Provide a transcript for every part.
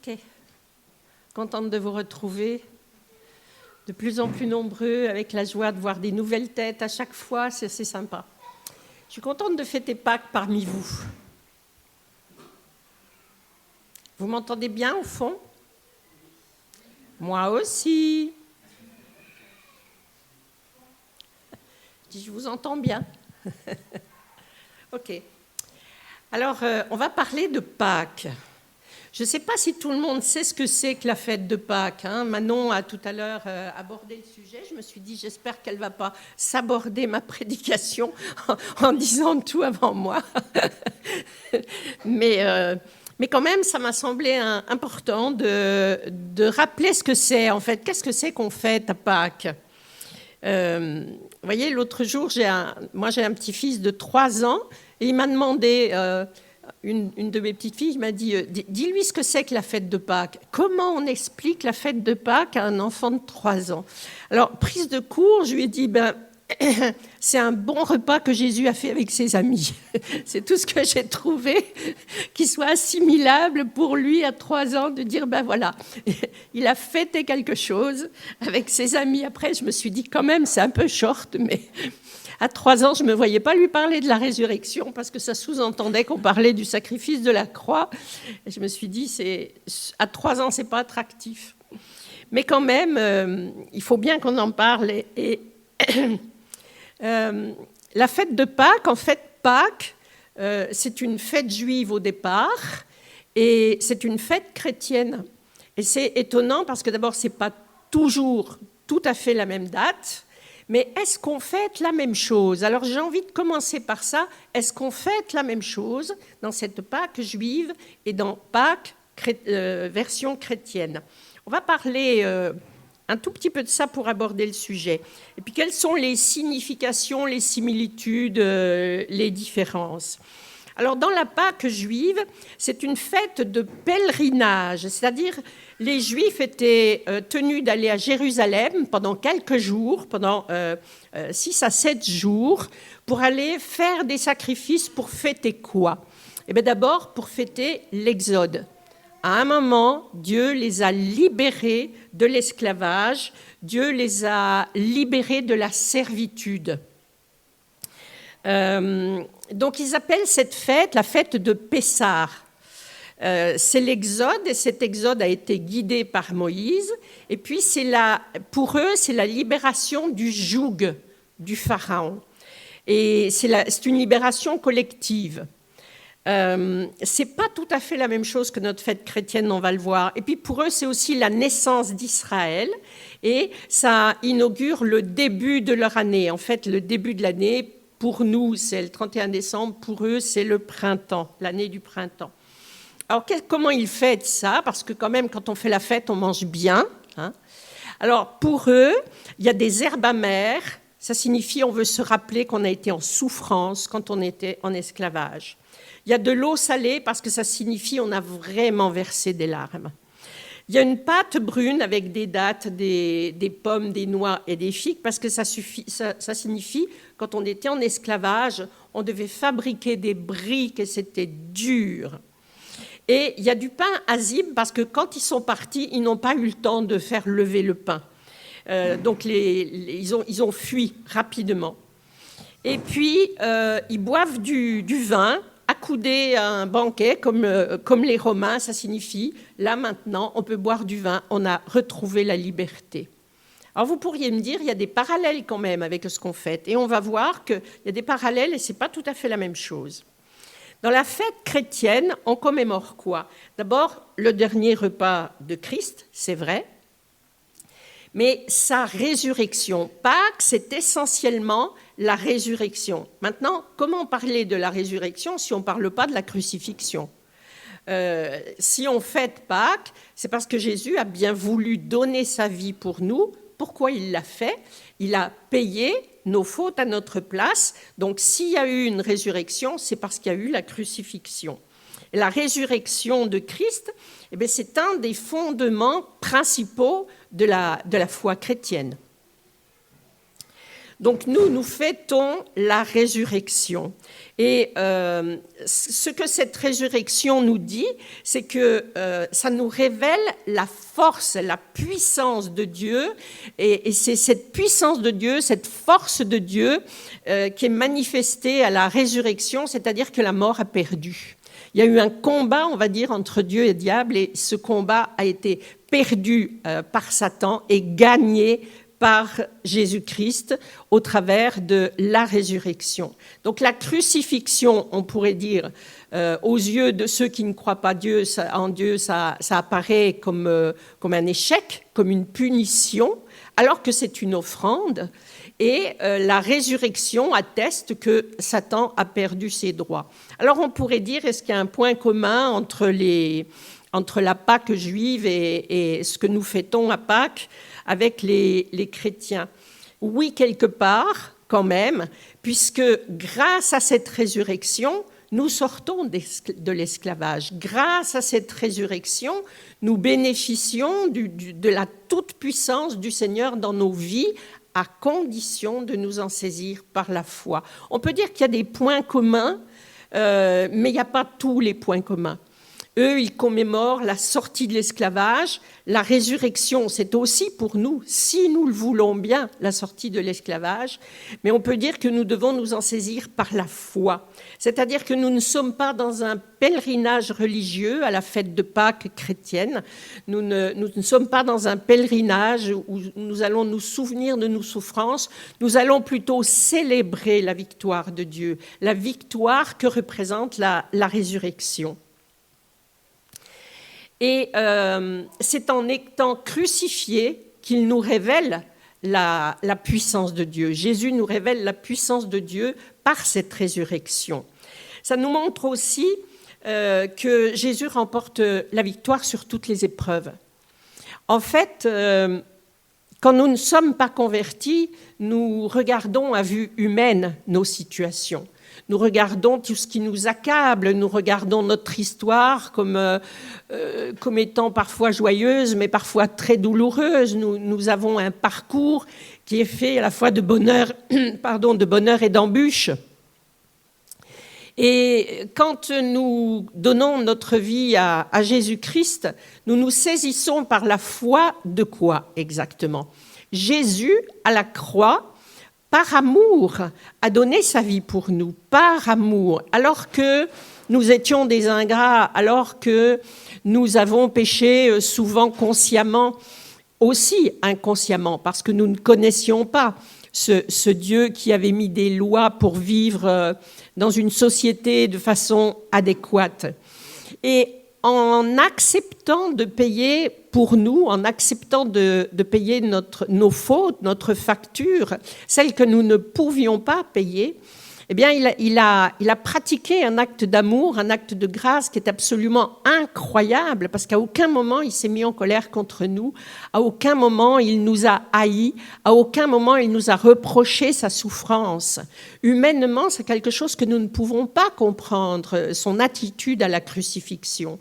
Ok. Contente de vous retrouver, de plus en plus nombreux, avec la joie de voir des nouvelles têtes à chaque fois, c'est assez sympa. Je suis contente de fêter Pâques parmi vous. Vous m'entendez bien au fond? Moi aussi. Je vous entends bien. Ok. Alors, on va parler de Pâques. Je ne sais pas si tout le monde sait ce que c'est que la fête de Pâques. Manon a tout à l'heure abordé le sujet. Je me suis dit, j'espère qu'elle ne va pas s'aborder ma prédication en disant tout avant moi. Mais quand même, ça m'a semblé important de rappeler ce que c'est, en fait. Qu'est-ce que c'est qu'on fête à Pâques? Vous voyez, l'autre jour, moi j'ai un petit-fils de 3 ans et il m'a demandé... Une de mes petites filles m'a dit « Dis-lui ce que c'est que la fête de Pâques. Comment on explique la fête de Pâques à un enfant de 3 ans ?» Alors, prise de cours, je lui ai dit « C'est un bon repas que Jésus a fait avec ses amis. » C'est tout ce que j'ai trouvé qui soit assimilable pour lui à 3 ans, de dire « Ben voilà, il a fêté quelque chose avec ses amis. » Après, je me suis dit « Quand même, c'est un peu short, mais... » À 3 ans, je ne me voyais pas lui parler de la résurrection parce que ça sous-entendait qu'on parlait du sacrifice de la croix. Et je me suis dit, à 3 ans, ce n'est pas attractif. Mais quand même, il faut bien qu'on en parle. La fête de Pâques, en fait, Pâques, c'est une fête juive au départ et c'est une fête chrétienne. Et c'est étonnant parce que d'abord, ce n'est pas toujours tout à fait la même date. Mais est-ce qu'on fête la même chose? Alors j'ai envie de commencer par ça. Est-ce qu'on fête la même chose dans cette Pâques juive et dans Pâques version chrétienne? On va parler un tout petit peu de ça pour aborder le sujet. Et puis quelles sont les significations, les similitudes, les différences? Alors dans la Pâques juive, c'est une fête de pèlerinage, c'est-à-dire les Juifs étaient tenus d'aller à Jérusalem pendant quelques jours, pendant 6 à 7 jours, pour aller faire des sacrifices pour fêter quoi? Eh bien d'abord pour fêter l'Exode. À un moment, Dieu les a libérés de l'esclavage, Dieu les a libérés de la servitude. Donc ils appellent cette fête la fête de Pessah. C'est l'Exode, et cet Exode a été guidé par Moïse. Et puis, pour eux, c'est la libération du joug du Pharaon. Et c'est une libération collective. C'est pas tout à fait la même chose que notre fête chrétienne, on va le voir. Et puis, pour eux, c'est aussi la naissance d'Israël. Et ça inaugure le début de leur année. En fait, le début de l'année, pour nous, c'est le 31 décembre. Pour eux, c'est le printemps, l'année du printemps. Alors, comment ils fêtent ça? Parce que quand même, quand on fait la fête, on mange bien. Alors, pour eux, il y a des herbes amères. Ça signifie on veut se rappeler qu'on a été en souffrance quand on était en esclavage. Il y a de l'eau salée parce que ça signifie on a vraiment versé des larmes. Il y a une pâte brune avec des dattes, des pommes, des noix et des figues parce que ça signifie quand on était en esclavage, on devait fabriquer des briques et c'était dur. Et il y a du pain azib parce que quand ils sont partis, ils n'ont pas eu le temps de faire lever le pain. Donc ils ont fui rapidement. Et puis ils boivent du vin accoudés à un banquet comme les Romains, ça signifie là maintenant on peut boire du vin, on a retrouvé la liberté. Alors vous pourriez me dire, il y a des parallèles quand même avec ce qu'on fait. Et on va voir qu'il y a des parallèles et ce n'est pas tout à fait la même chose. Dans la fête chrétienne, on commémore quoi? D'abord, le dernier repas de Christ, c'est vrai, mais sa résurrection. Pâques, c'est essentiellement la résurrection. Maintenant, comment parler de la résurrection si on ne parle pas de la crucifixion? Si on fête Pâques, c'est parce que Jésus a bien voulu donner sa vie pour nous. Pourquoi il l'a fait? Il a payé nos fautes à notre place. Donc, s'il y a eu une résurrection, c'est parce qu'il y a eu la crucifixion. Et la résurrection de Christ, eh bien, c'est un des fondements principaux de la foi chrétienne. Donc nous fêtons la résurrection. Et ce que cette résurrection nous dit, c'est que ça nous révèle la force, la puissance de Dieu. Et c'est cette puissance de Dieu, cette force de Dieu qui est manifestée à la résurrection, c'est-à-dire que la mort a perdu. Il y a eu un combat, on va dire, entre Dieu et le diable, et ce combat a été perdu par Satan et gagné par Jésus-Christ au travers de la résurrection. Donc la crucifixion, on pourrait dire, aux yeux de ceux qui ne croient pas en Dieu, ça apparaît comme un échec, comme une punition, alors que c'est une offrande. Et la résurrection atteste que Satan a perdu ses droits. Alors on pourrait dire, est-ce qu'il y a un point commun entre la Pâque juive et ce que nous fêtons à Pâques avec les chrétiens? Oui, quelque part, quand même, puisque grâce à cette résurrection, nous sortons de l'esclavage. Grâce à cette résurrection, nous bénéficions de la toute-puissance du Seigneur dans nos vies, à condition de nous en saisir par la foi. On peut dire qu'il y a des points communs, mais il n'y a pas tous les points communs. Eux, ils commémorent la sortie de l'esclavage. La résurrection, c'est aussi pour nous, si nous le voulons bien, la sortie de l'esclavage. Mais on peut dire que nous devons nous en saisir par la foi. C'est-à-dire que nous ne sommes pas dans un pèlerinage religieux à la fête de Pâques chrétienne. Nous ne sommes pas dans un pèlerinage où nous allons nous souvenir de nos souffrances. Nous allons plutôt célébrer la victoire de Dieu, la victoire que représente la résurrection. Et c'est en étant crucifié qu'il nous révèle la puissance de Dieu. Jésus nous révèle la puissance de Dieu par cette résurrection. Ça nous montre aussi que Jésus remporte la victoire sur toutes les épreuves. En fait, quand nous ne sommes pas convertis, nous regardons à vue humaine nos situations. Nous regardons tout ce qui nous accable, nous regardons notre histoire comme étant parfois joyeuse, mais parfois très douloureuse. Nous avons un parcours qui est fait à la fois de bonheur et d'embûches. Et quand nous donnons notre vie à Jésus-Christ, nous nous saisissons par la foi de quoi exactement ? Jésus, à la croix, par amour, a donné sa vie pour nous, par amour, alors que nous étions des ingrats, alors que nous avons péché souvent consciemment, aussi inconsciemment, parce que nous ne connaissions pas ce Dieu qui avait mis des lois pour vivre dans une société de façon adéquate. Et en acceptant de payer pour nous, en acceptant de payer nos fautes, notre facture, celle que nous ne pouvions pas payer, eh bien, il a pratiqué un acte d'amour, un acte de grâce qui est absolument incroyable, parce qu'à aucun moment il s'est mis en colère contre nous, à aucun moment il nous a haïs, à aucun moment il nous a reproché sa souffrance. Humainement, c'est quelque chose que nous ne pouvons pas comprendre, son attitude à la crucifixion.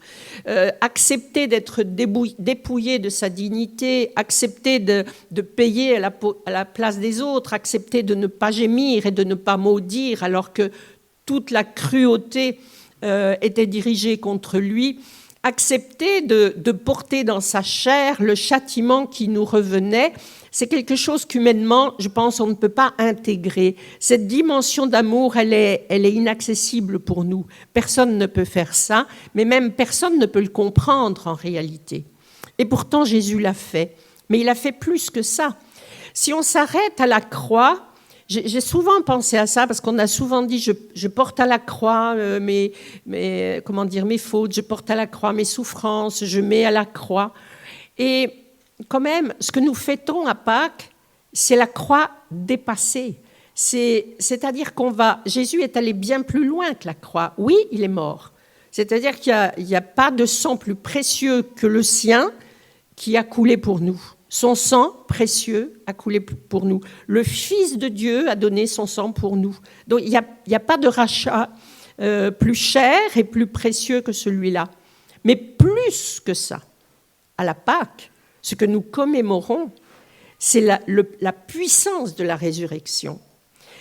Accepter d'être dépouillé de sa dignité, accepter de payer à la place des autres, accepter de ne pas gémir et de ne pas maudire, alors que toute la cruauté était dirigée contre lui, accepter de porter dans sa chair le châtiment qui nous revenait, c'est quelque chose qu'humainement, je pense, on ne peut pas intégrer. Cette dimension d'amour, elle est inaccessible pour nous. Personne ne peut faire ça, mais même personne ne peut le comprendre en réalité. Et pourtant, Jésus l'a fait. Mais il a fait plus que ça. Si on s'arrête à la croix, j'ai souvent pensé à ça, parce qu'on a souvent dit je porte à la croix mes fautes, je porte à la croix mes souffrances, je mets à la croix. Et quand même, ce que nous fêtons à Pâques, c'est la croix dépassée. C'est-à-dire Jésus est allé bien plus loin que la croix. Oui, il est mort. C'est-à-dire qu'il n'y a pas de sang plus précieux que le sien qui a coulé pour nous. Son sang précieux a coulé pour nous. Le Fils de Dieu a donné son sang pour nous. Donc, il n'y a pas de rachat plus cher et plus précieux que celui-là. Mais plus que ça, à la Pâque, ce que nous commémorons, c'est la puissance de la résurrection.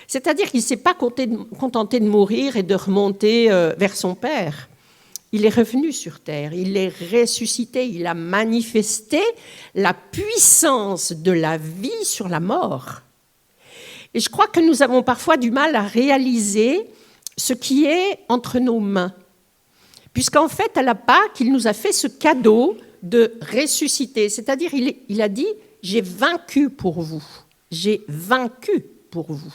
C'est-à-dire qu'il ne s'est pas contenté de mourir et de remonter vers son Père. Il est revenu sur terre, il est ressuscité, il a manifesté la puissance de la vie sur la mort. Et je crois que nous avons parfois du mal à réaliser ce qui est entre nos mains. Puisqu'en fait, à la Pâque, il nous a fait ce cadeau de ressusciter. C'est-à-dire, il a dit « j'ai vaincu pour vous, j'ai vaincu pour vous ».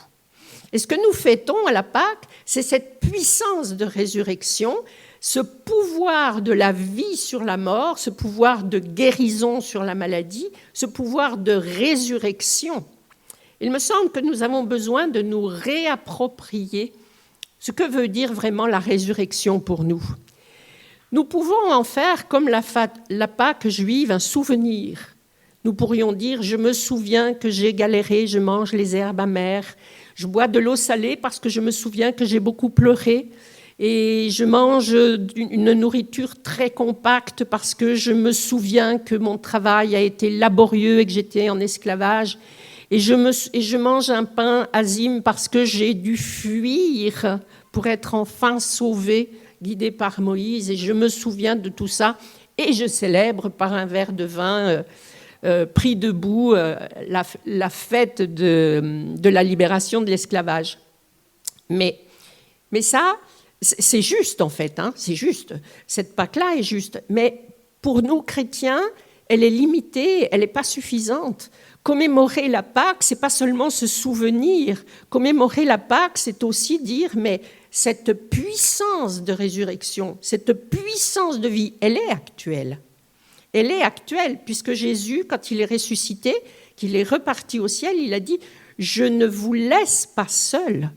Et ce que nous fêtons à la Pâque, c'est cette puissance de résurrection, ce pouvoir de la vie sur la mort, ce pouvoir de guérison sur la maladie, ce pouvoir de résurrection. Il me semble que nous avons besoin de nous réapproprier ce que veut dire vraiment la résurrection pour nous. Nous pouvons en faire, comme la Pâque juive, un souvenir. Nous pourrions dire « Je me souviens que j'ai galéré, je mange les herbes amères, je bois de l'eau salée parce que je me souviens que j'ai beaucoup pleuré, et je mange une nourriture très compacte parce que je me souviens que mon travail a été laborieux et que j'étais en esclavage, et je mange un pain azime parce que j'ai dû fuir pour être enfin sauvé, guidé par Moïse, et je me souviens de tout ça, et je célèbre par un verre de vin pris debout la fête de la libération de l'esclavage. Mais ça, c'est juste en fait, hein, c'est juste. Cette Pâque-là est juste. Mais pour nous chrétiens, elle est limitée, elle n'est pas suffisante. Commémorer la Pâque, ce n'est pas seulement se souvenir. Commémorer la Pâque, c'est aussi dire, mais cette puissance de résurrection, cette puissance de vie, elle est actuelle. Elle est actuelle, puisque Jésus, quand il est ressuscité, qu'il est reparti au ciel, il a dit « Je ne vous laisse pas seul ».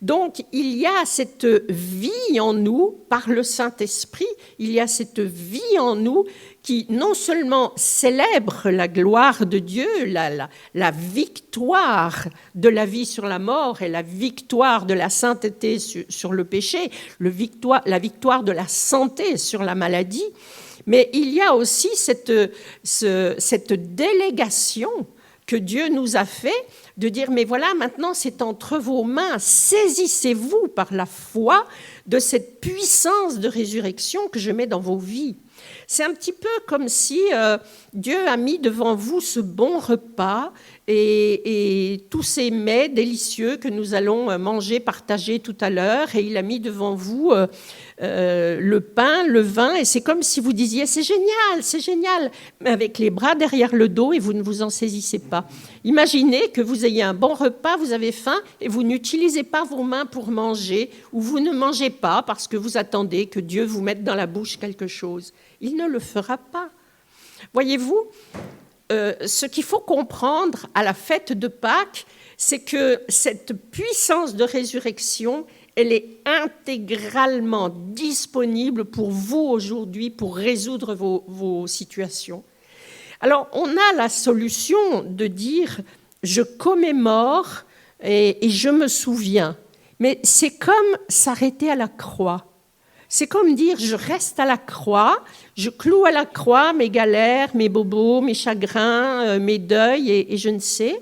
Donc, il y a cette vie en nous, par le Saint-Esprit, il y a cette vie en nous qui non seulement célèbre la gloire de Dieu, la victoire de la vie sur la mort et la victoire de la sainteté sur le péché, la victoire de la santé sur la maladie, mais il y a aussi cette délégation que Dieu nous a fait de dire, mais voilà, maintenant c'est entre vos mains, saisissez-vous par la foi de cette puissance de résurrection que je mets dans vos vies. C'est un petit peu comme si Dieu a mis devant vous ce bon repas et tous ces mets délicieux que nous allons manger, partager tout à l'heure, et il a mis devant vous le pain, le vin, et c'est comme si vous disiez « c'est génial », mais avec les bras derrière le dos et vous ne vous en saisissez pas. Imaginez que vous ayez un bon repas, vous avez faim et vous n'utilisez pas vos mains pour manger, ou vous ne mangez pas parce que vous attendez que Dieu vous mette dans la bouche quelque chose. Il ne le fera pas. Voyez-vous, ce qu'il faut comprendre à la fête de Pâques, c'est que cette puissance de résurrection, elle est intégralement disponible pour vous aujourd'hui pour résoudre vos situations. Alors, on a la solution de dire « je commémore et je me souviens ». Mais c'est comme s'arrêter à la croix. C'est comme dire « je reste à la croix, je cloue à la croix mes galères, mes bobos, mes chagrins, mes deuils et je ne sais ».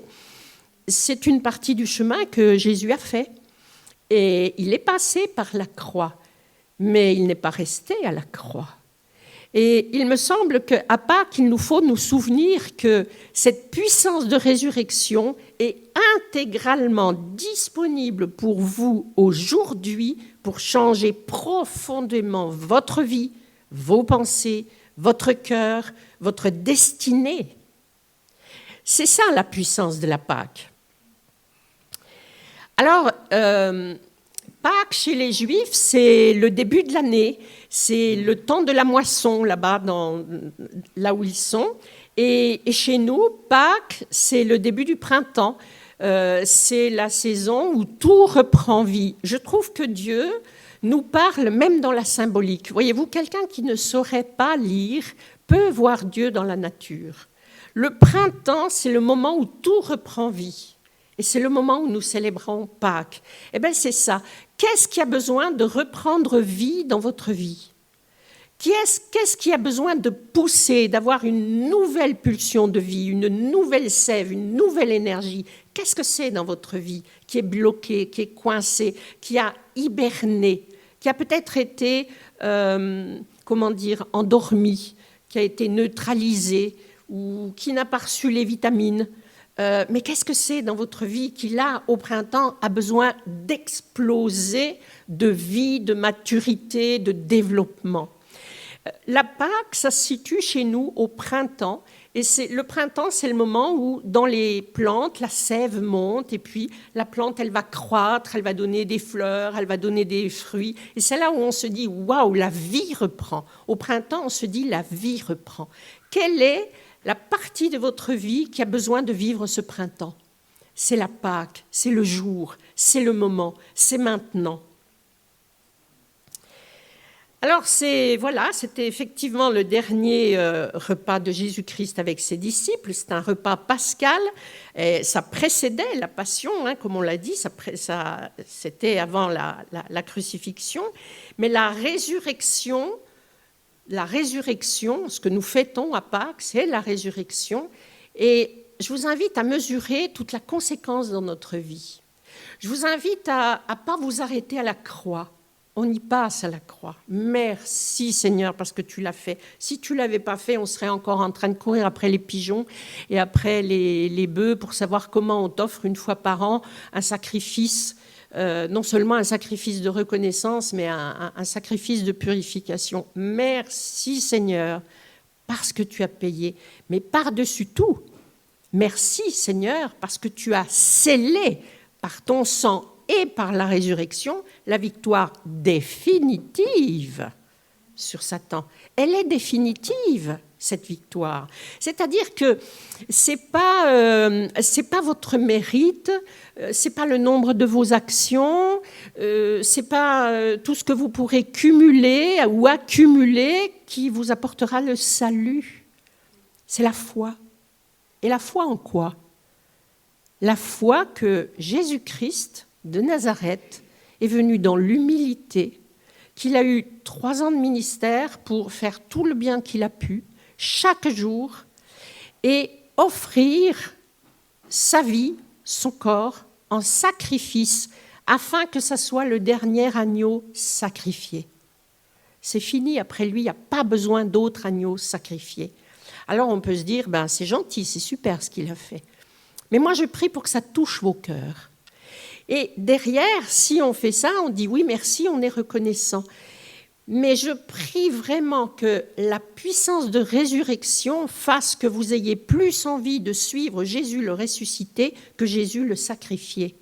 C'est une partie du chemin que Jésus a fait. Et il est passé par la croix, mais il n'est pas resté à la croix. Et il me semble qu'à Pâques, il nous faut nous souvenir que cette puissance de résurrection est intégralement disponible pour vous aujourd'hui pour changer profondément votre vie, vos pensées, votre cœur, votre destinée. C'est ça la puissance de la Pâque. Alors, Pâques chez les Juifs, c'est le début de l'année, c'est le temps de la moisson là-bas, là où ils sont. Et chez nous, Pâques, c'est le début du printemps, c'est la saison où tout reprend vie. Je trouve que Dieu nous parle même dans la symbolique. Voyez-vous, quelqu'un qui ne saurait pas lire peut voir Dieu dans la nature. Le printemps, c'est le moment où tout reprend vie. Et c'est le moment où nous célébrons Pâques. Eh bien, c'est ça. Qu'est-ce qui a besoin de reprendre vie dans votre vie ? Qu'est-ce qui a besoin de pousser, d'avoir une nouvelle pulsion de vie, une nouvelle sève, une nouvelle énergie? Qu'est-ce que c'est dans votre vie qui est bloqué, qui est coincé, qui a hiberné, qui a peut-être été, endormi, qui a été neutralisé ou qui n'a pas reçu les vitamines? Mais qu'est-ce que c'est dans votre vie qui, là, au printemps, a besoin d'exploser de vie, de maturité, de développement? La Pâque, ça se situe chez nous au printemps. Et le printemps, c'est le moment où, dans les plantes, la sève monte. Et puis, la plante, elle va croître, elle va donner des fleurs, elle va donner des fruits. Et c'est là où on se dit, waouh, la vie reprend. Au printemps, on se dit, la vie reprend. Quelle est la partie de votre vie qui a besoin de vivre ce printemps? C'est la Pâque, c'est le jour, c'est le moment, c'est maintenant. Alors, c'était effectivement le dernier repas de Jésus-Christ avec ses disciples. C'est un repas pascal. Et ça précédait la passion, comme on l'a dit, c'était avant la crucifixion. Mais la résurrection, ce que nous fêtons à Pâques, c'est la résurrection. Et je vous invite à mesurer toute la conséquence dans notre vie. Je vous invite à ne pas vous arrêter à la croix. On y passe à la croix. Merci Seigneur parce que tu l'as fait. Si tu ne l'avais pas fait, on serait encore en train de courir après les pigeons et après les bœufs pour savoir comment on t'offre une fois par an un sacrifice, non seulement un sacrifice de reconnaissance, mais un sacrifice de purification. Merci Seigneur parce que tu as payé. Mais par-dessus tout, merci Seigneur parce que tu as scellé par ton sang et par la résurrection, la victoire définitive sur Satan. Elle est définitive, cette victoire. C'est-à-dire que ce n'est pas votre mérite, ce n'est pas le nombre de vos actions, ce n'est pas tout ce que vous pourrez cumuler ou accumuler qui vous apportera le salut. C'est la foi. Et la foi en quoi? La foi que Jésus-Christ de Nazareth est venu dans l'humilité, qu'il a eu 3 ans de ministère pour faire tout le bien qu'il a pu, chaque jour, et offrir sa vie, son corps, en sacrifice, afin que ça soit le dernier agneau sacrifié. C'est fini, après lui, il n'y a pas besoin d'autres agneaux sacrifiés. Alors on peut se dire, c'est gentil, c'est super ce qu'il a fait. Mais moi je prie pour que ça touche vos cœurs. Et derrière, si on fait ça, on dit oui, merci, on est reconnaissant. Mais je prie vraiment que la puissance de résurrection fasse que vous ayez plus envie de suivre Jésus le ressuscité que Jésus le sacrifié.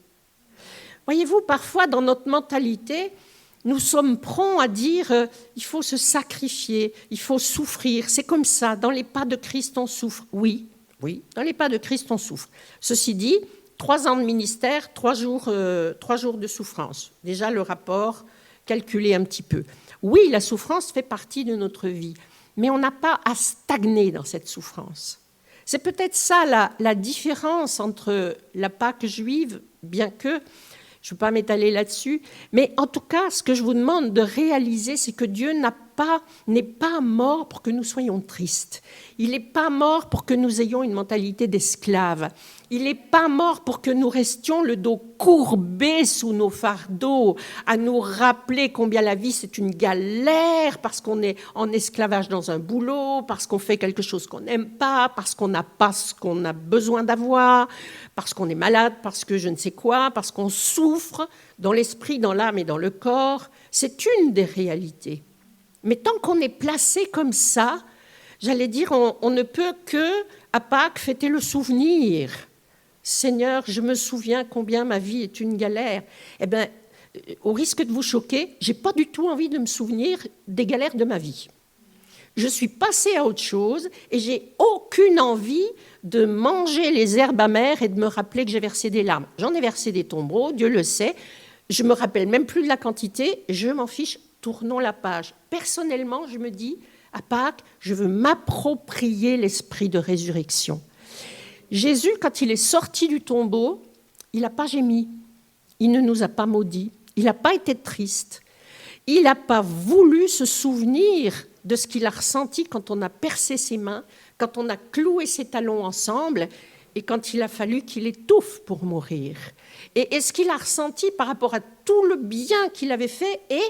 Voyez-vous, parfois dans notre mentalité, nous sommes prompts à dire il faut se sacrifier, il faut souffrir. C'est comme ça, dans les pas de Christ, on souffre. Oui, dans les pas de Christ, on souffre. Ceci dit, 3 ans de ministère, 3 jours de souffrance. Déjà, le rapport, calculé un petit peu. Oui, la souffrance fait partie de notre vie, mais on n'a pas à stagner dans cette souffrance. C'est peut-être ça la différence entre la Pâque juive, bien que, je ne veux pas m'étaler là-dessus, mais en tout cas, ce que je vous demande de réaliser, c'est que Dieu n'est pas mort pour que nous soyons tristes. Il n'est pas mort pour que nous ayons une mentalité d'esclaves. Il n'est pas mort pour que nous restions le dos courbé sous nos fardeaux, à nous rappeler combien la vie c'est une galère, parce qu'on est en esclavage dans un boulot, parce qu'on fait quelque chose qu'on n'aime pas, parce qu'on n'a pas ce qu'on a besoin d'avoir, parce qu'on est malade, parce que je ne sais quoi, parce qu'on souffre dans l'esprit, dans l'âme et dans le corps. C'est une des réalités. Mais tant qu'on est placé comme ça, j'allais dire, on ne peut que, à Pâques, fêter le souvenir. Seigneur, je me souviens combien ma vie est une galère. Eh bien, au risque de vous choquer, je n'ai pas du tout envie de me souvenir des galères de ma vie. Je suis passée à autre chose et j'ai aucune envie de manger les herbes amères et de me rappeler que j'ai versé des larmes. J'en ai versé des tombereaux, Dieu le sait. Je ne me rappelle même plus de la quantité, je m'en fiche, tournons la page. Personnellement, je me dis, à Pâques, je veux m'approprier l'esprit de résurrection. Jésus, quand il est sorti du tombeau, il n'a pas gémi, il ne nous a pas maudits, il n'a pas été triste, il n'a pas voulu se souvenir de ce qu'il a ressenti quand on a percé ses mains, quand on a cloué ses talons ensemble et quand il a fallu qu'il étouffe pour mourir. Et ce qu'il a ressenti par rapport à tout le bien qu'il avait fait. Et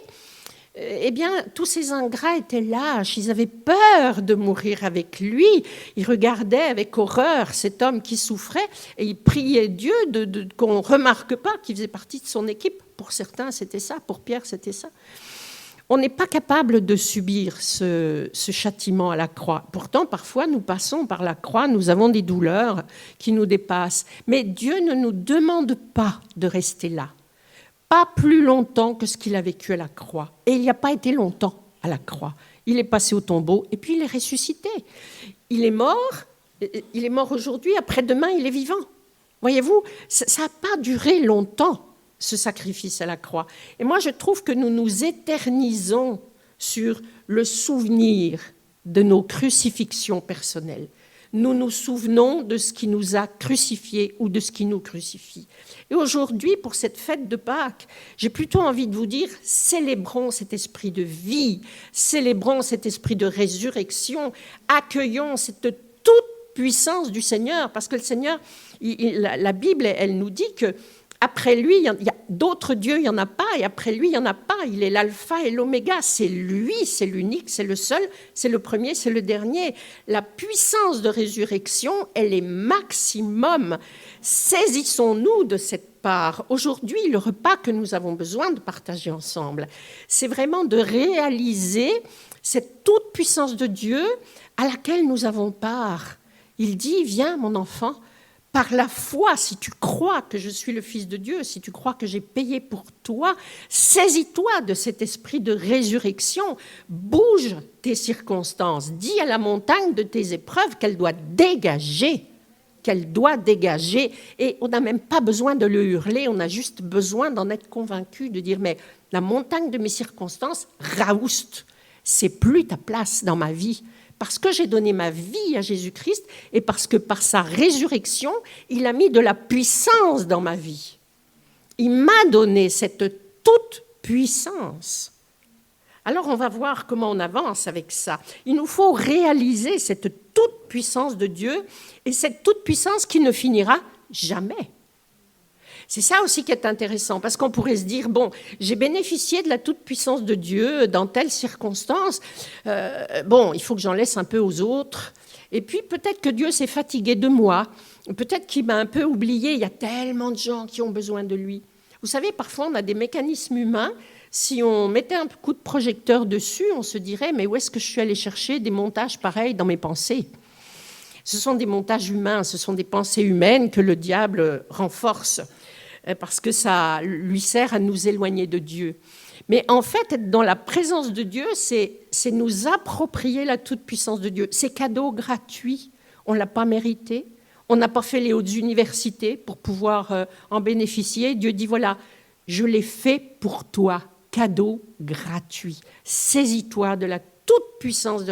eh bien, tous ces ingrats étaient lâches, ils avaient peur de mourir avec lui. Ils regardaient avec horreur cet homme qui souffrait et ils priaient Dieu qu'on ne remarque pas qu'il faisait partie de son équipe. Pour certains, c'était ça, pour Pierre, c'était ça. On n'est pas capable de subir ce châtiment à la croix. Pourtant, parfois, nous passons par la croix, nous avons des douleurs qui nous dépassent. Mais Dieu ne nous demande pas de rester là. Pas plus longtemps que ce qu'il a vécu à la croix. Et il n'y a pas été longtemps à la croix. Il est passé au tombeau et puis il est ressuscité. Il est mort aujourd'hui, après-demain, il est vivant. Voyez-vous, ça n'a pas duré longtemps, ce sacrifice à la croix. Et moi, je trouve que nous nous éternisons sur le souvenir de nos crucifixions personnelles. Nous nous souvenons de ce qui nous a crucifiés ou de ce qui nous crucifie. Et aujourd'hui, pour cette fête de Pâques, j'ai plutôt envie de vous dire, célébrons cet esprit de vie, célébrons cet esprit de résurrection, accueillons cette toute puissance du Seigneur, parce que le Seigneur, la Bible, elle nous dit que après lui, il y a d'autres dieux, il n'y en a pas, et après lui, il n'y en a pas. Il est l'alpha et l'oméga, c'est lui, c'est l'unique, c'est le seul, c'est le premier, c'est le dernier. La puissance de résurrection, elle est maximum. Saisissons-nous de cette part. Aujourd'hui, le repas que nous avons besoin de partager ensemble, c'est vraiment de réaliser cette toute puissance de Dieu à laquelle nous avons part. Il dit, viens mon enfant, par la foi, si tu crois que je suis le Fils de Dieu, si tu crois que j'ai payé pour toi, saisis-toi de cet esprit de résurrection, bouge tes circonstances, dis à la montagne de tes épreuves qu'elle doit dégager, et on n'a même pas besoin de le hurler, on a juste besoin d'en être convaincu, de dire, mais la montagne de mes circonstances, raouste, c'est plus ta place dans ma vie. Parce que j'ai donné ma vie à Jésus-Christ et parce que par sa résurrection, il a mis de la puissance dans ma vie. Il m'a donné cette toute puissance. Alors on va voir comment on avance avec ça. Il nous faut réaliser cette toute puissance de Dieu et cette toute puissance qui ne finira jamais. C'est ça aussi qui est intéressant, parce qu'on pourrait se dire, bon, j'ai bénéficié de la toute-puissance de Dieu dans telle circonstance, il faut que j'en laisse un peu aux autres. Et puis peut-être que Dieu s'est fatigué de moi, peut-être qu'il m'a un peu oublié, il y a tellement de gens qui ont besoin de lui. Vous savez, parfois on a des mécanismes humains, si on mettait un coup de projecteur dessus, on se dirait, mais où est-ce que je suis allé chercher des montages pareils dans mes pensées ? Ce sont des montages humains, ce sont des pensées humaines que le diable renforce, parce que ça lui sert à nous éloigner de Dieu. Mais en fait, être dans la présence de Dieu, c'est nous approprier la toute-puissance de Dieu. C'est cadeau gratuit, on ne l'a pas mérité, on n'a pas fait les hautes universités pour pouvoir en bénéficier. Dieu dit, voilà, je l'ai fait pour toi, cadeau gratuit. Saisis-toi de la toute-puissance,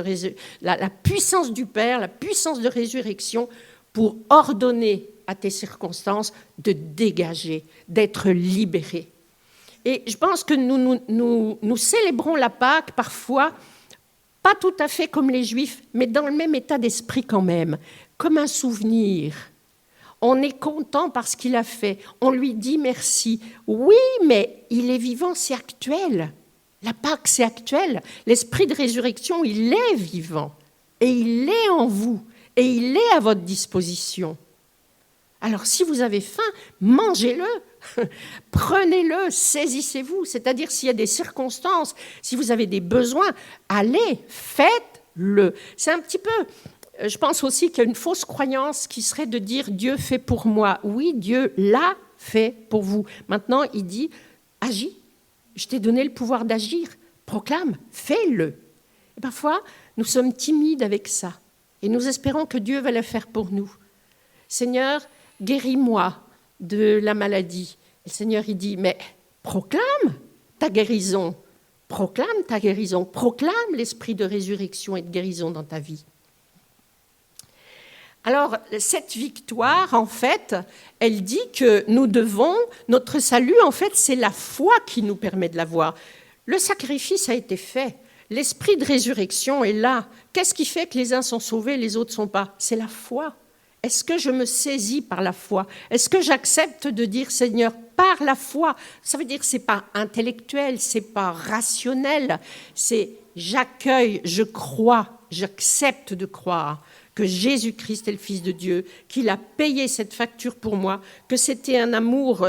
la puissance du Père, la puissance de résurrection pour ordonner à tes circonstances de dégager, d'être libéré. Et je pense que nous célébrons la Pâque parfois, pas tout à fait comme les Juifs, mais dans le même état d'esprit quand même, comme un souvenir. On est content parce qu'il a fait, on lui dit merci. Oui, mais il est vivant, c'est actuel. La Pâque, c'est actuel. L'esprit de résurrection, il est vivant. Et il est en vous. Et il est à votre disposition. Alors, si vous avez faim, mangez-le, prenez-le, saisissez-vous. C'est-à-dire, s'il y a des circonstances, si vous avez des besoins, allez, faites-le. C'est un petit peu, je pense aussi qu'il y a une fausse croyance qui serait de dire « Dieu fait pour moi ». Oui, Dieu l'a fait pour vous. Maintenant, il dit « Agis, je t'ai donné le pouvoir d'agir, proclame, fais-le ». Et parfois, nous sommes timides avec ça et nous espérons que Dieu va le faire pour nous. Seigneur, guéris-moi de la maladie. Le Seigneur, il dit, mais proclame ta guérison, proclame l'esprit de résurrection et de guérison dans ta vie. Alors, cette victoire, en fait, elle dit que nous devons, notre salut, en fait, c'est la foi qui nous permet de l'avoir. Le sacrifice a été fait. L'esprit de résurrection est là. Qu'est-ce qui fait que les uns sont sauvés et les autres ne sont pas? C'est la foi. Est-ce que je me saisis par la foi? Est-ce que j'accepte de dire Seigneur par la foi? Ça veut dire que ce n'est pas intellectuel, ce n'est pas rationnel, c'est j'accueille, je crois, j'accepte de croire que Jésus-Christ est le Fils de Dieu, qu'il a payé cette facture pour moi, que c'était un amour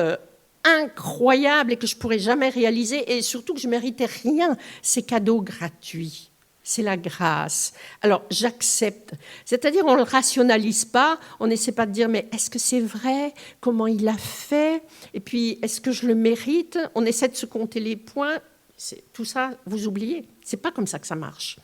incroyable et que je ne pourrais jamais réaliser, et surtout que je ne méritais rien. C'est cadeau gratuit. C'est la grâce. Alors, j'accepte. C'est-à-dire, on ne le rationalise pas, on n'essaie pas de dire, mais est-ce que c'est vrai? Comment il a fait? Et puis, est-ce que je le mérite? On essaie de se compter les points. Tout ça, vous oubliez. Ce n'est pas comme ça que ça marche.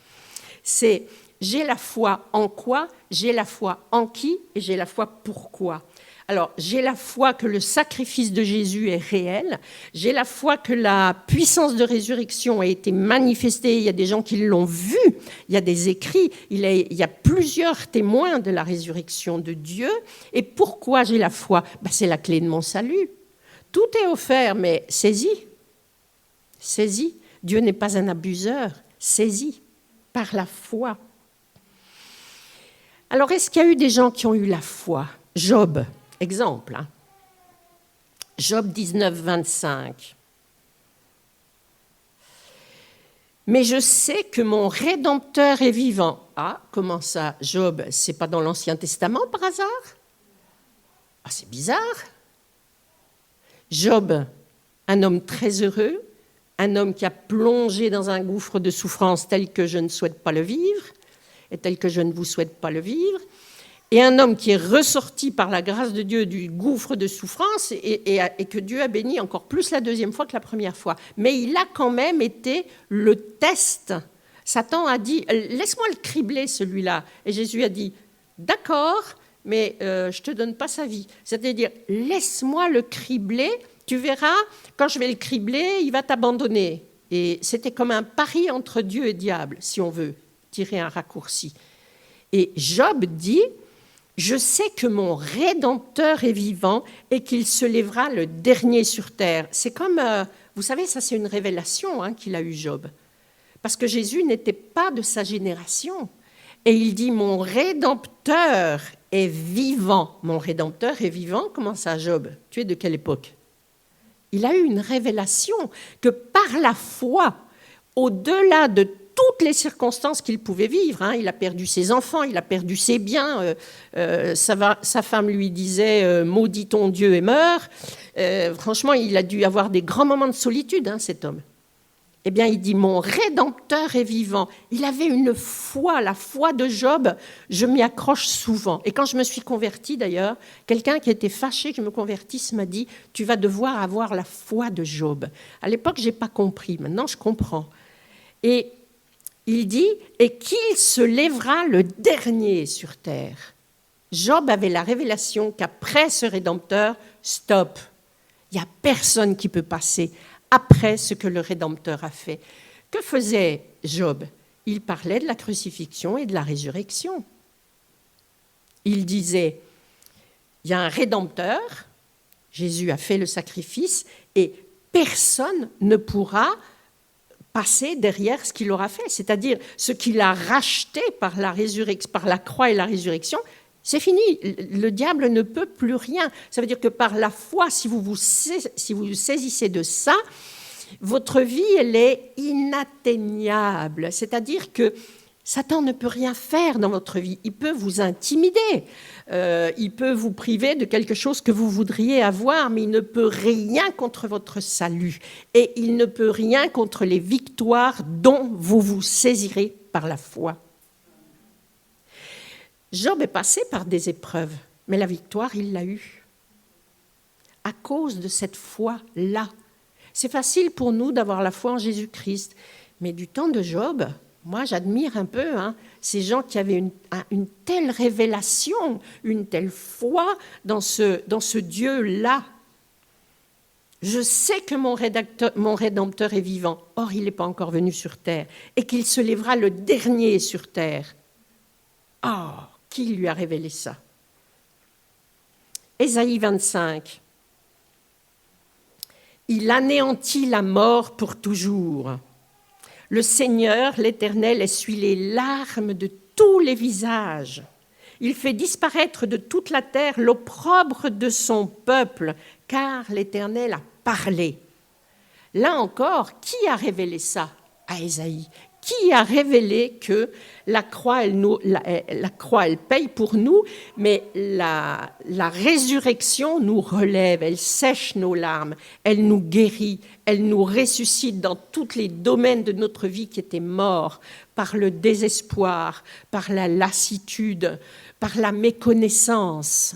C'est, j'ai la foi en quoi? J'ai la foi en qui? Et j'ai la foi pourquoi? Alors, j'ai la foi que le sacrifice de Jésus est réel, j'ai la foi que la puissance de résurrection a été manifestée, il y a des gens qui l'ont vu, il y a des écrits, il y a plusieurs témoins de la résurrection de Dieu. Et pourquoi j'ai la foi? C'est la clé de mon salut. Tout est offert, mais saisis. Saisis. Dieu n'est pas un abuseur. Saisis par la foi. Alors, est-ce qu'il y a eu des gens qui ont eu la foi? Job. Exemple, hein. Job 19, 25. Mais je sais que mon Rédempteur est vivant. Ah, comment ça, Job, c'est pas dans l'Ancien Testament par hasard? Ah, c'est bizarre. Job, un homme très heureux, un homme qui a plongé dans un gouffre de souffrance tel que je ne souhaite pas le vivre, et tel que je ne vous souhaite pas le vivre, et un homme qui est ressorti par la grâce de Dieu du gouffre de souffrance et que Dieu a béni encore plus la deuxième fois que la première fois. Mais il a quand même été le test. Satan a dit, laisse-moi le cribler celui-là. Et Jésus a dit, d'accord, mais je ne te donne pas sa vie. C'est-à-dire, laisse-moi le cribler, tu verras, quand je vais le cribler, il va t'abandonner. Et c'était comme un pari entre Dieu et diable, si on veut tirer un raccourci. Et Job dit, je sais que mon Rédempteur est vivant et qu'il se lèvera le dernier sur terre. C'est comme, vous savez, ça c'est une révélation qu'il a eu Job. Parce que Jésus n'était pas de sa génération. Et il dit, mon Rédempteur est vivant. Mon Rédempteur est vivant, comment ça Job? Tu es de quelle époque? Il a eu une révélation que par la foi, au-delà de toutes les circonstances qu'il pouvait vivre. Il a perdu ses enfants, il a perdu ses biens. Sa femme lui disait « Maudit ton Dieu et meurs ». Franchement, il a dû avoir des grands moments de solitude, cet homme. Eh bien, il dit « Mon Rédempteur est vivant ». Il avait une foi, la foi de Job, je m'y accroche souvent. Et quand je me suis convertie, d'ailleurs, quelqu'un qui était fâché que je me convertisse m'a dit « Tu vas devoir avoir la foi de Job ». À l'époque, je n'ai pas compris. Maintenant, je comprends. Et il dit, et qu'il se lèvera le dernier sur terre. Job avait la révélation qu'après ce Rédempteur, stop, il n'y a personne qui peut passer après ce que le Rédempteur a fait. Que faisait Job? Il parlait de la crucifixion et de la résurrection. Il disait, il y a un Rédempteur, Jésus a fait le sacrifice, et personne ne pourra passer derrière ce qu'il aura fait, c'est-à-dire ce qu'il a racheté par la croix et la résurrection, c'est fini. Le diable ne peut plus rien. Ça veut dire que par la foi, si vous vous saisissez de ça, votre vie, elle est inatteignable. C'est-à-dire que Satan ne peut rien faire dans votre vie. Il peut vous intimider, il peut vous priver de quelque chose que vous voudriez avoir, mais il ne peut rien contre votre salut. Et il ne peut rien contre les victoires dont vous vous saisirez par la foi. Job est passé par des épreuves, mais la victoire, il l'a eue. À cause de cette foi-là. C'est facile pour nous d'avoir la foi en Jésus-Christ, mais du temps de Job, moi, j'admire un peu ces gens qui avaient une telle révélation, une telle foi dans ce Dieu-là. Je sais que mon Rédempteur est vivant, or il n'est pas encore venu sur terre, et qu'il se lèvera le dernier sur terre. Ah, qui lui a révélé ça? Ésaïe 25. Il anéantit la mort pour toujours. Le Seigneur, l'Éternel, essuie les larmes de tous les visages. Il fait disparaître de toute la terre l'opprobre de son peuple, car l'Éternel a parlé. Là encore, qui a révélé ça à Ésaïe? Qui a révélé que la croix, elle paye pour nous, mais la résurrection nous relève, elle sèche nos larmes, elle nous guérit, elle nous ressuscite dans tous les domaines de notre vie qui étaient morts par le désespoir, par la lassitude, par la méconnaissance.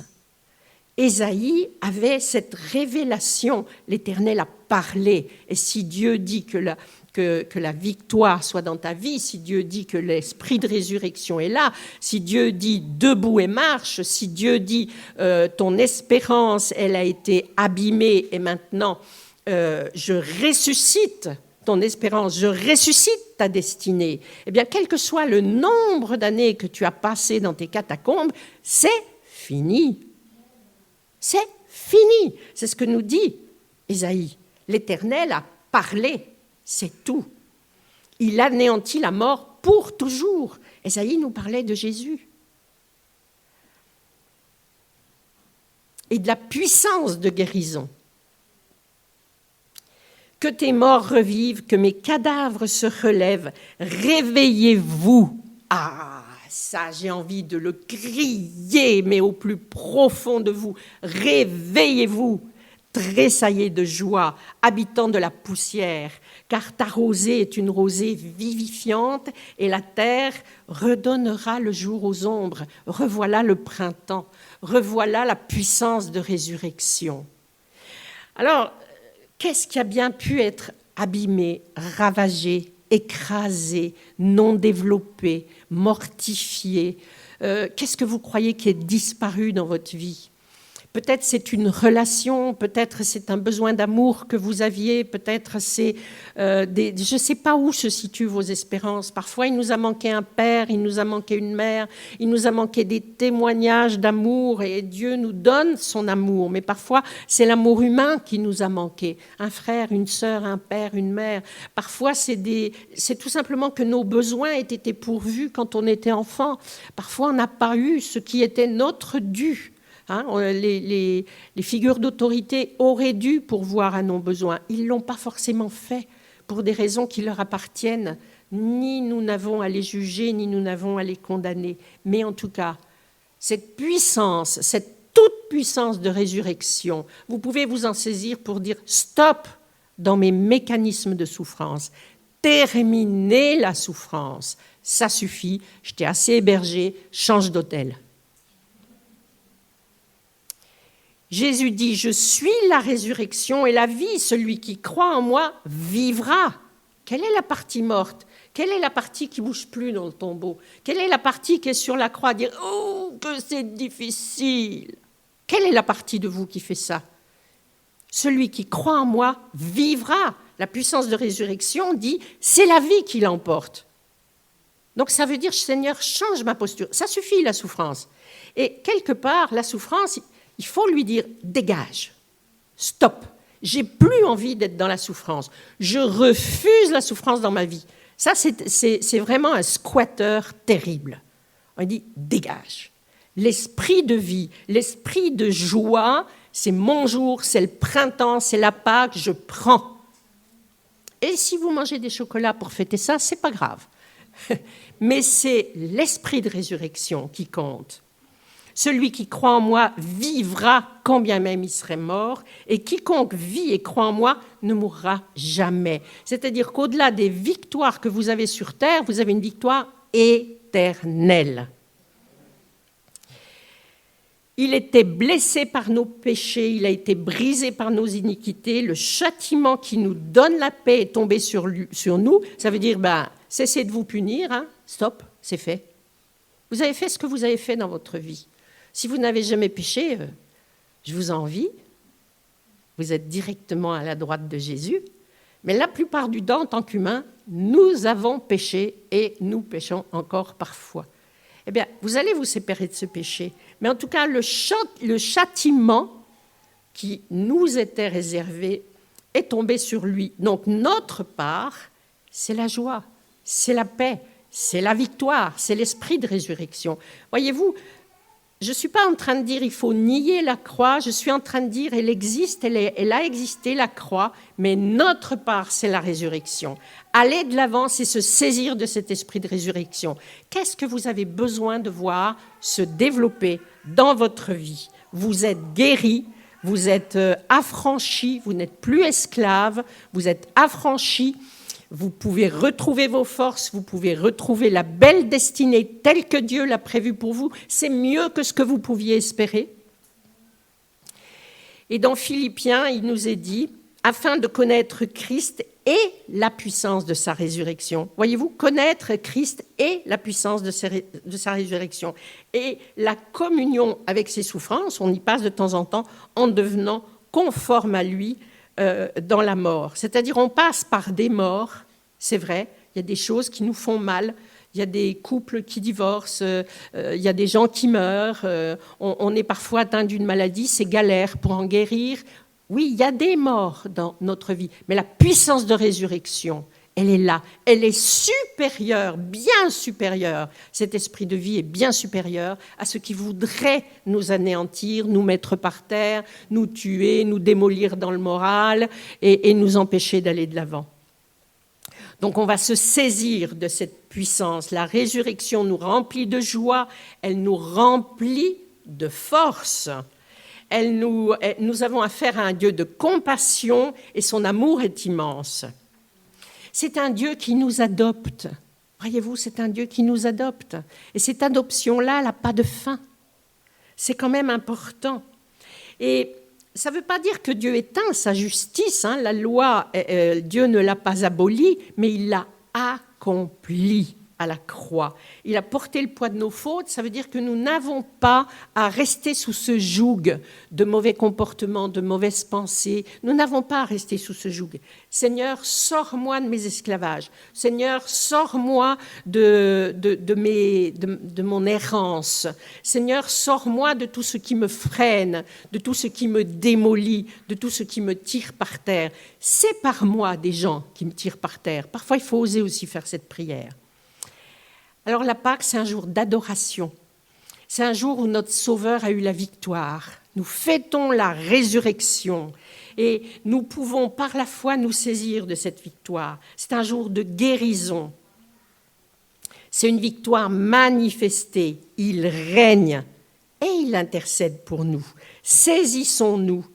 Ésaïe avait cette révélation, l'Éternel a parlé, et si Dieu dit que la victoire soit dans ta vie, si Dieu dit que l'esprit de résurrection est là, si Dieu dit debout et marche, si Dieu dit ton espérance, elle a été abîmée et maintenant je ressuscite ton espérance, je ressuscite ta destinée, eh bien, quel que soit le nombre d'années que tu as passé dans tes catacombes, c'est fini. C'est fini. C'est ce que nous dit Ésaïe. L'Éternel a parlé, c'est tout. Il anéantit la mort pour toujours. Ésaïe nous parlait de Jésus. Et de la puissance de guérison. Que tes morts revivent, que mes cadavres se relèvent, réveillez-vous. Ah, ça, j'ai envie de le crier, mais au plus profond de vous. Réveillez-vous, tressaillez de joie, habitants de la poussière, car ta rosée est une rosée vivifiante et la terre redonnera le jour aux ombres. Revoilà le printemps, revoilà la puissance de résurrection. Alors, qu'est-ce qui a bien pu être abîmé, ravagé, écrasé, non développé, mortifié? Qu'est-ce que vous croyez qui est disparu dans votre vie? Peut-être c'est une relation, peut-être c'est un besoin d'amour que vous aviez, peut-être c'est je ne sais pas où se situent vos espérances. Parfois, il nous a manqué un père, il nous a manqué une mère, il nous a manqué des témoignages d'amour et Dieu nous donne son amour. Mais parfois, c'est l'amour humain qui nous a manqué. Un frère, une sœur, un père, une mère. Parfois, c'est tout simplement que nos besoins aient été pourvus quand on était enfant. Parfois, on n'a pas eu ce qui était notre dû. Les figures d'autorité auraient dû pourvoir à nos besoins. Ils ne l'ont pas forcément fait pour des raisons qui leur appartiennent. Ni nous n'avons à les juger, ni nous n'avons à les condamner. Mais en tout cas, cette puissance, cette toute puissance de résurrection, vous pouvez vous en saisir pour dire stop dans mes mécanismes de souffrance. Terminez la souffrance. Ça suffit, je t'ai assez hébergé, change d'hôtel. Jésus dit, je suis la résurrection et la vie. Celui qui croit en moi vivra. Quelle est la partie morte? Quelle est la partie qui ne bouge plus dans le tombeau? Quelle est la partie qui est sur la croix à dire, oh, que c'est difficile? Quelle est la partie de vous qui fait ça? Celui qui croit en moi vivra. La puissance de résurrection dit, c'est la vie qui l'emporte. Donc ça veut dire, Seigneur, change ma posture. Ça suffit la souffrance. Et quelque part, la souffrance, il faut lui dire, dégage, stop, j'ai plus envie d'être dans la souffrance, je refuse la souffrance dans ma vie. Ça, c'est vraiment un squatter terrible. On dit, dégage. L'esprit de vie, l'esprit de joie, c'est mon jour, c'est le printemps, c'est la Pâque, je prends. Et si vous mangez des chocolats pour fêter ça, c'est pas grave. Mais c'est l'esprit de résurrection qui compte. Celui qui croit en moi vivra quand bien même il serait mort, et quiconque vit et croit en moi ne mourra jamais. C'est-à-dire qu'au-delà des victoires que vous avez sur terre, vous avez une victoire éternelle. Il était blessé par nos péchés, il a été brisé par nos iniquités, le châtiment qui nous donne la paix est tombé sur nous. Ça veut dire, cessez de vous punir, stop, c'est fait. Vous avez fait ce que vous avez fait dans votre vie. Si vous n'avez jamais péché, je vous envie. Vous êtes directement à la droite de Jésus. Mais la plupart du temps, en tant qu'humains, nous avons péché et nous péchons encore parfois. Eh bien, vous allez vous séparer de ce péché. Mais en tout cas, le châtiment qui nous était réservé est tombé sur lui. Donc, notre part c'est la joie, c'est la paix, c'est la victoire, c'est l'esprit de résurrection. Voyez-vous, je ne suis pas en train de dire il faut nier la croix, je suis en train de dire elle existe, elle a existé, la croix, mais notre part, c'est la résurrection. Aller de l'avant, c'est se saisir de cet esprit de résurrection. Qu'est-ce que vous avez besoin de voir se développer dans votre vie? Vous êtes guéris, vous êtes affranchis, vous n'êtes plus esclaves, vous êtes affranchis. Vous pouvez retrouver vos forces, vous pouvez retrouver la belle destinée telle que Dieu l'a prévue pour vous. C'est mieux que ce que vous pouviez espérer. Et dans Philippiens, il nous est dit, afin de connaître Christ et la puissance de sa résurrection. Voyez-vous, connaître Christ et la puissance de sa résurrection. Et la communion avec ses souffrances, on y passe de temps en temps en devenant conforme à lui, dans la mort. C'est-à-dire on passe par des morts, c'est vrai, il y a des choses qui nous font mal, il y a des couples qui divorcent, il y a des gens qui meurent, on est parfois atteint d'une maladie, c'est galère pour en guérir. Oui, il y a des morts dans notre vie, mais la puissance de résurrection, elle est là, elle est supérieure, bien supérieure. Cet esprit de vie est bien supérieur à ce qui voudrait nous anéantir, nous mettre par terre, nous tuer, nous démolir dans le moral et nous empêcher d'aller de l'avant. Donc on va se saisir de cette puissance. La résurrection nous remplit de joie, elle nous remplit de force. Nous avons affaire à un Dieu de compassion et son amour est immense. C'est un Dieu qui nous adopte. Voyez-vous, c'est un Dieu qui nous adopte. Et cette adoption-là, elle n'a pas de fin. C'est quand même important. Et ça ne veut pas dire que Dieu éteint sa justice. La loi, Dieu ne l'a pas abolie, mais il l'a accomplie à la croix. Il a porté le poids de nos fautes. Ça veut dire que nous n'avons pas à rester sous ce joug de mauvais comportements, de mauvaises pensées. Nous n'avons pas à rester sous ce joug. Seigneur, sors-moi de mes esclavages. Seigneur, sors-moi de mon errance. Seigneur, sors-moi de tout ce qui me freine, de tout ce qui me démolit, de tout ce qui me tire par terre. Sépare-moi des gens qui me tirent par terre. Parfois, il faut oser aussi faire cette prière. Alors la Pâque, c'est un jour d'adoration. C'est un jour où notre Sauveur a eu la victoire. Nous fêtons la résurrection et nous pouvons par la foi nous saisir de cette victoire. C'est un jour de guérison. C'est une victoire manifestée. Il règne et il intercède pour nous. Saisissons-nous.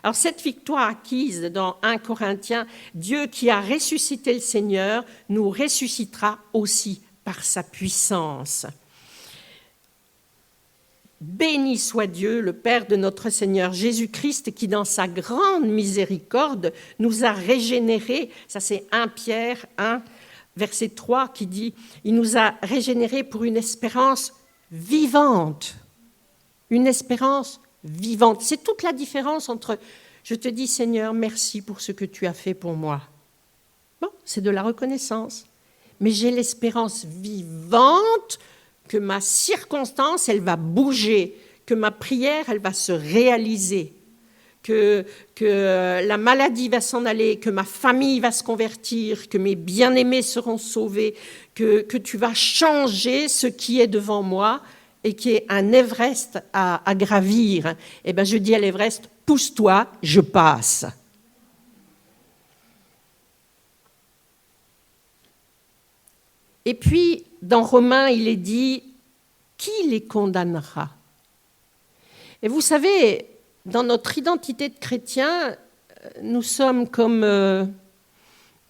Alors cette victoire acquise dans 1 Corinthiens, Dieu qui a ressuscité le Seigneur nous ressuscitera aussi par sa puissance. Béni soit Dieu, le Père de notre Seigneur Jésus-Christ, qui dans sa grande miséricorde nous a régénérés. Ça c'est 1 Pierre 1, verset 3 qui dit « Il nous a régénérés pour une espérance vivante. » Une espérance vivante. C'est toute la différence entre « Je te dis Seigneur, merci pour ce que tu as fait pour moi. » Bon, c'est de la reconnaissance. Mais j'ai l'espérance vivante que ma circonstance, elle va bouger, que ma prière, elle va se réaliser, que la maladie va s'en aller, que ma famille va se convertir, que mes bien-aimés seront sauvés, que tu vas changer ce qui est devant moi et qui est un Everest à gravir. Eh bien, je dis à l'Everest, pousse-toi, je passe. Et puis, dans Romains, il est dit, qui les condamnera? Et vous savez, dans notre identité de chrétien, nous sommes comme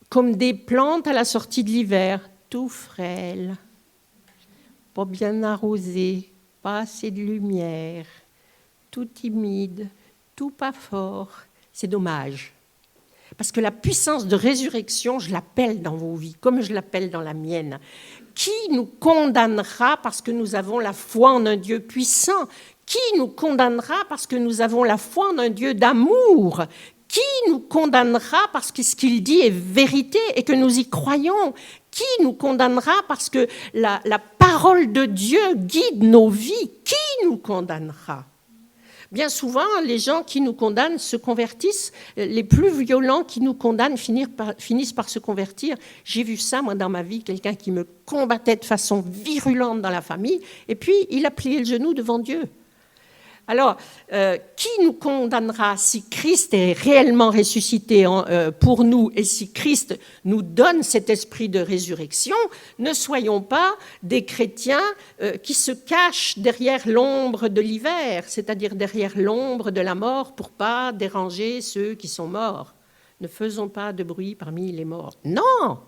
des plantes à la sortie de l'hiver, tout frêles, pas bien arrosées, pas assez de lumière, tout timide, tout pas fort. C'est dommage. Parce que la puissance de résurrection, je l'appelle dans vos vies, comme je l'appelle dans la mienne. Qui nous condamnera parce que nous avons la foi en un Dieu puissant? Qui nous condamnera parce que nous avons la foi en un Dieu d'amour? Qui nous condamnera parce que ce qu'il dit est vérité et que nous y croyons? Qui nous condamnera parce que la parole de Dieu guide nos vies? Qui nous condamnera? Bien souvent, les gens qui nous condamnent se convertissent. Les plus violents qui nous condamnent finissent par se convertir. J'ai vu ça, moi, dans ma vie, quelqu'un qui me combattait de façon virulente dans la famille, et puis il a plié le genou devant Dieu. Alors, qui nous condamnera si Christ est réellement ressuscité pour nous et si Christ nous donne cet esprit de résurrection? Ne soyons pas des chrétiens qui se cachent derrière l'ombre de l'hiver, c'est-à-dire derrière l'ombre de la mort pour pas déranger ceux qui sont morts. Ne faisons pas de bruit parmi les morts. Non!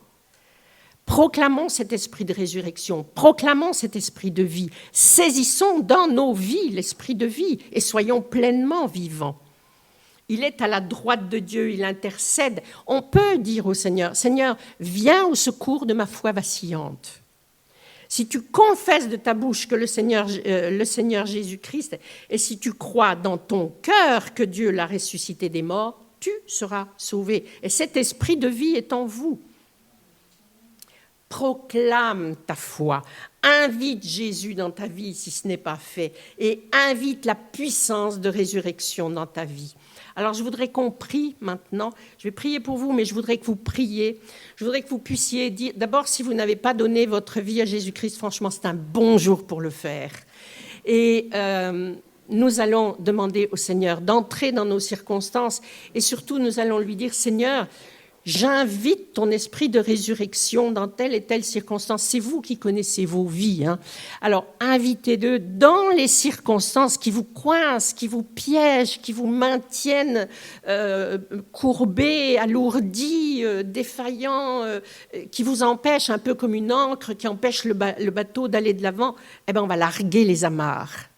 Proclamons cet esprit de résurrection, proclamons cet esprit de vie, saisissons dans nos vies l'esprit de vie et soyons pleinement vivants. Il est à la droite de Dieu, il intercède. On peut dire au Seigneur, Seigneur, viens au secours de ma foi vacillante. Si tu confesses de ta bouche que le Seigneur Jésus-Christ, et si tu crois dans ton cœur que Dieu l'a ressuscité des morts, tu seras sauvé. Et cet esprit de vie est en vous. Proclame ta foi, invite Jésus dans ta vie si ce n'est pas fait, et invite la puissance de résurrection dans ta vie. Alors je voudrais qu'on prie maintenant, je vais prier pour vous, mais je voudrais que vous priez, je voudrais que vous puissiez dire, d'abord si vous n'avez pas donné votre vie à Jésus-Christ, franchement c'est un bon jour pour le faire. Et nous allons demander au Seigneur d'entrer dans nos circonstances, et surtout nous allons lui dire, Seigneur, j'invite ton esprit de résurrection dans telle et telle circonstance. C'est vous qui connaissez vos vies. Alors, invitez-le dans les circonstances qui vous coincent, qui vous piègent, qui vous maintiennent courbés, alourdis, défaillants, qui vous empêchent, un peu comme une ancre qui empêche le bateau d'aller de l'avant. Eh bien, on va larguer les amarres,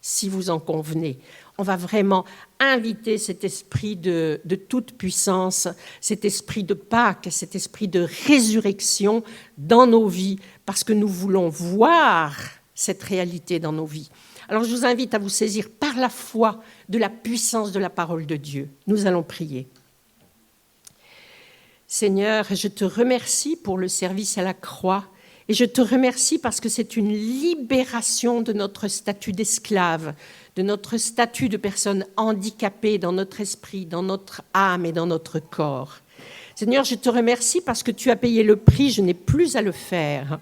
si vous en convenez. On va vraiment inviter cet esprit de toute puissance, cet esprit de Pâques, cet esprit de résurrection dans nos vies, parce que nous voulons voir cette réalité dans nos vies. Alors je vous invite à vous saisir par la foi de la puissance de la parole de Dieu. Nous allons prier. Seigneur, je te remercie pour le service à la croix. Et je te remercie parce que c'est une libération de notre statut d'esclave, de notre statut de personne handicapée dans notre esprit, dans notre âme et dans notre corps. Seigneur, je te remercie parce que tu as payé le prix, je n'ai plus à le faire.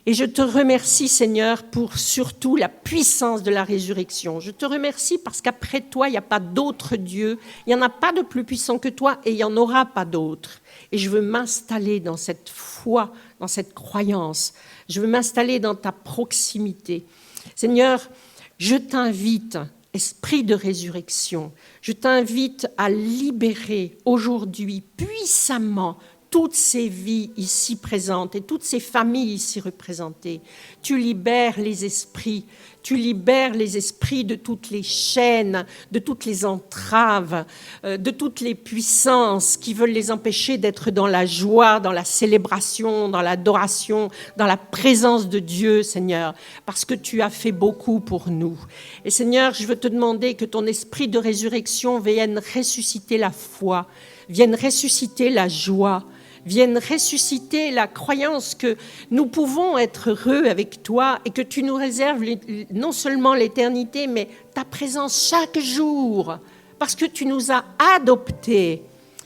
Et je te remercie, Seigneur, pour surtout la puissance de la résurrection. Je te remercie parce qu'après toi, il n'y a pas d'autre Dieu, il n'y en a pas de plus puissant que toi et il n'y en aura pas d'autre. Et je veux m'installer dans cette foi, dans cette croyance. Je veux m'installer dans ta proximité. Seigneur, je t'invite, esprit de résurrection, je t'invite à libérer aujourd'hui puissamment toutes ces vies ici présentes et toutes ces familles ici représentées. Tu libères les esprits de toutes les chaînes, de toutes les entraves, de toutes les puissances qui veulent les empêcher d'être dans la joie, dans la célébration, dans l'adoration, dans la présence de Dieu, Seigneur, parce que tu as fait beaucoup pour nous. Et Seigneur, je veux te demander que ton esprit de résurrection vienne ressusciter la foi, vienne ressusciter la joie, vienne ressusciter la croyance que nous pouvons être heureux avec toi et que tu nous réserves non seulement l'éternité, mais ta présence chaque jour, parce que tu nous as adoptés.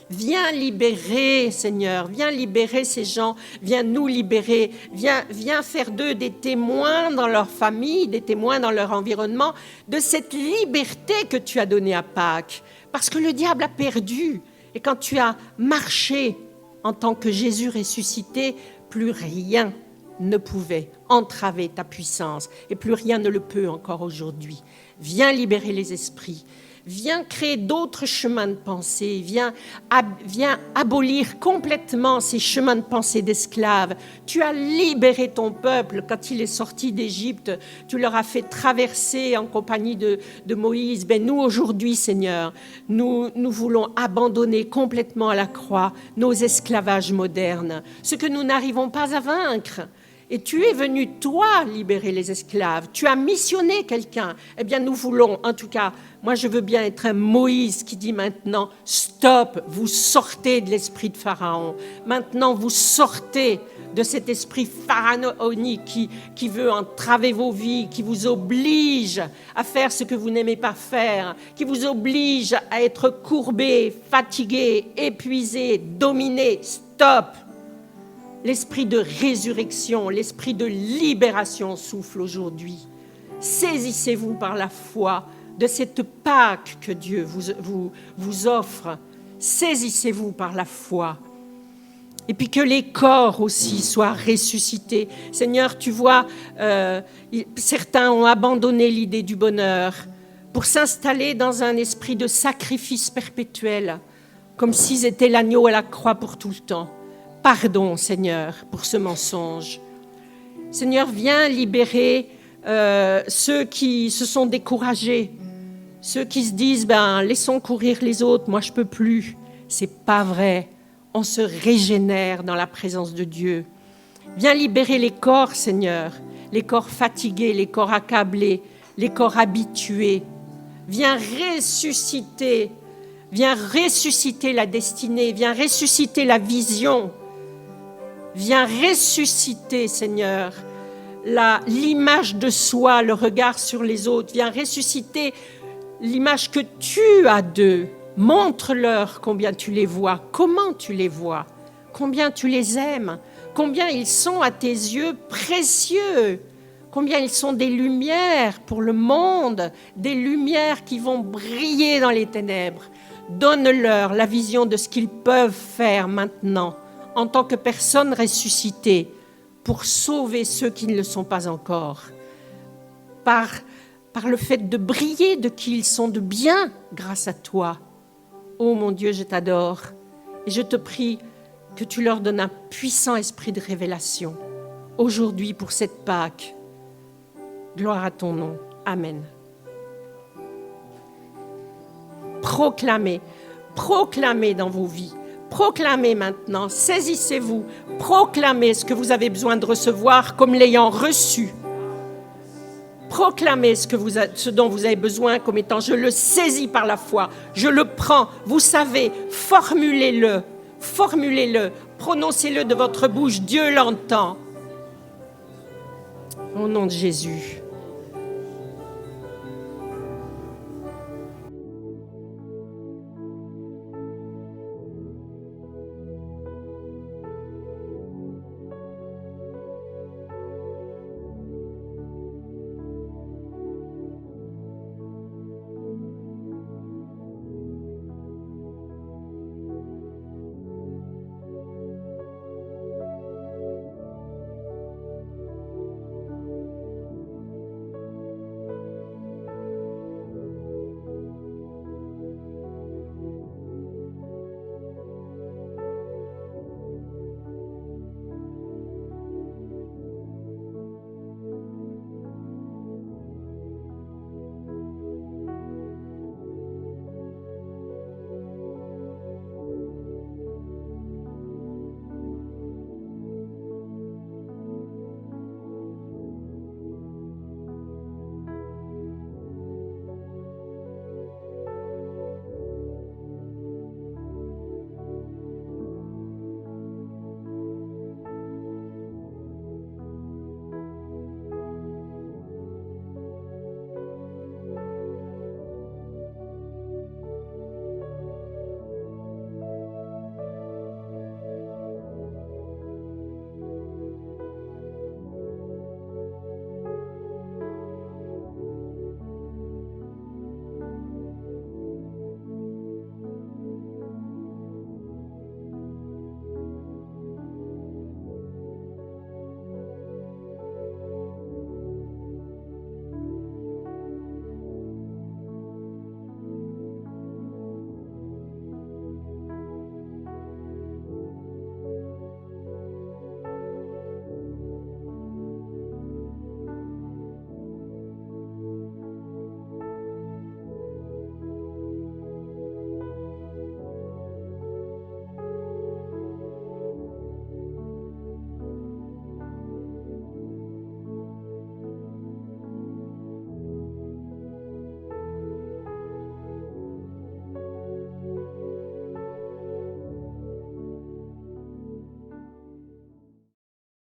Viens libérer, Seigneur, viens libérer ces gens, viens nous libérer, viens faire d'eux des témoins dans leur famille, des témoins dans leur environnement, de cette liberté que tu as donnée à Pâques, parce que le diable a perdu. Et quand tu as marché en tant que Jésus ressuscité, plus rien ne pouvait entraver ta puissance et plus rien ne le peut encore aujourd'hui. Viens libérer les esprits, viens créer d'autres chemins de pensée, viens abolir complètement ces chemins de pensée d'esclaves. Tu as libéré ton peuple quand il est sorti d'Égypte, tu leur as fait traverser en compagnie de Moïse. Ben nous aujourd'hui, Seigneur, nous voulons abandonner complètement à la croix nos esclavages modernes, ce que nous n'arrivons pas à vaincre. Et tu es venu, toi, libérer les esclaves. Tu as missionné quelqu'un. Eh bien, nous voulons, en tout cas, moi je veux bien être un Moïse qui dit maintenant, stop, vous sortez de l'esprit de Pharaon. Maintenant, vous sortez de cet esprit pharaonique qui veut entraver vos vies, qui vous oblige à faire ce que vous n'aimez pas faire, qui vous oblige à être courbé, fatigué, épuisé, dominé. Stop! L'esprit de résurrection, l'esprit de libération souffle aujourd'hui. Saisissez-vous par la foi de cette Pâque que Dieu vous offre. Saisissez-vous par la foi. Et puis que les corps aussi soient ressuscités. Seigneur, tu vois, certains ont abandonné l'idée du bonheur pour s'installer dans un esprit de sacrifice perpétuel, comme s'ils étaient l'agneau à la croix pour tout le temps. Pardon, Seigneur, pour ce mensonge. Seigneur, viens libérer ceux qui se sont découragés, ceux qui se disent, laissons courir les autres, moi je ne peux plus. C'est pas vrai. On se régénère dans la présence de Dieu. Viens libérer les corps, Seigneur, les corps fatigués, les corps accablés, les corps habitués. Viens ressusciter la destinée, viens ressusciter la vision. Viens ressusciter, Seigneur, l'image de soi, le regard sur les autres. Viens ressusciter l'image que tu as d'eux. Montre-leur combien tu les vois, comment tu les vois, combien tu les aimes, combien ils sont à tes yeux précieux, combien ils sont des lumières pour le monde, des lumières qui vont briller dans les ténèbres. Donne-leur la vision de ce qu'ils peuvent faire maintenant en tant que personnes ressuscitées pour sauver ceux qui ne le sont pas encore. Par le fait de briller de qui ils sont de bien grâce à toi. Oh mon Dieu, je t'adore et je te prie que tu leur donnes un puissant esprit de révélation aujourd'hui pour cette Pâque. Gloire à ton nom. Amen. Proclamez dans vos vies. Proclamez maintenant, saisissez-vous, proclamez ce que vous avez besoin de recevoir comme l'ayant reçu. Proclamez ce dont vous avez besoin comme étant « je le saisis par la foi, je le prends ». Vous savez, formulez-le, prononcez-le de votre bouche, Dieu l'entend. Au nom de Jésus.